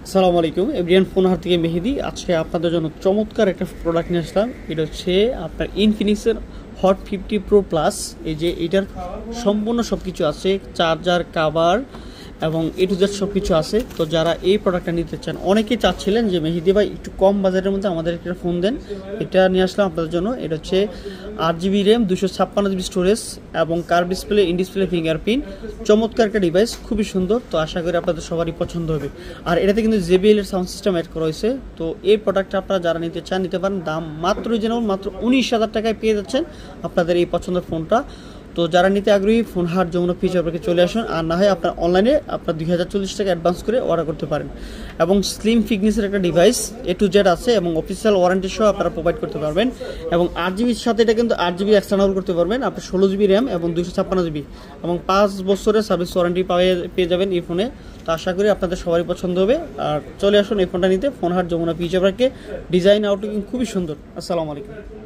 আসসালামু আলাইকুম everyone phone হার থেকে মেহেদি আজকে আপনাদের জন্য চমৎকার একটা প্রোডাক্ট নিয়ে আসলাম। এটা হচ্ছে আপনার ইনফিনিক্সের হট 50 প্রো প্লাস। এই যে এটার সম্পূর্ণ সব কিছু আছে, চার্জার, কাভার এবং এ টু জেড সব কিছু আছে। তো যারা এই প্রোডাক্টটা নিতে চান, অনেকেই চাচ্ছিলেন যে মেহেদি ভাই একটু কম বাজেটের মধ্যে আমাদের একটা ফোন দেন, এটা নিয়ে আসলাম আপনাদের জন্য। এটা হচ্ছে 8GB র্যাম, 256GB স্টোরেজ এবং curve display, in display fingerprint. চমৎকার একটা ডিভাইস, খুবই সুন্দর। তো আশা করি আপনাদের সবারই পছন্দ হবে। আর এটাতে কিন্তু JBL এর সাউন্ড সিস্টেম অ্যাড করা হয়েছে। তো এই প্রোডাক্টটা আপনারা যারা নিতে চান নিতে পারেন। দাম মাত্রই যেন মাত্র 19,000 টাকায় পেয়ে যাচ্ছেন আপনাদের এই পছন্দের ফোনটা। তো যারা নিতে আগ্রহী ফোন হাট যমুনা ফিচার পার্কে চলে আসুন, আর না হয় আপনার অনলাইনে আপনার 2040 টাকা অ্যাডভান্স করে অর্ডার করতে পারেন। এবং স্লিম ফিটনেসের একটা ডিভাইস, A to Z আছে এবং অফিসিয়াল ওয়ারেন্টি সহ আপনারা প্রোভাইড করতে পারবেন। এবং 8GBর সাথে এটা কিন্তু 8GB এক্সটার্নাল করতে পারবেন। আপনি 16GB র্যাম এবং 256GB এবং 5 বছরের সার্ভিস ওয়ারেন্টি পেয়ে যাবেন এই ফোনে। তো আশা করি আপনাদের সবারই পছন্দ হবে। আর চলে আসুন এই ফোনটা নিতে ফোন হাট যমুনা ফিচার পার্কে। ডিজাইন আউটলুকিং খুবই সুন্দর। আসসালামু আলাইকুম।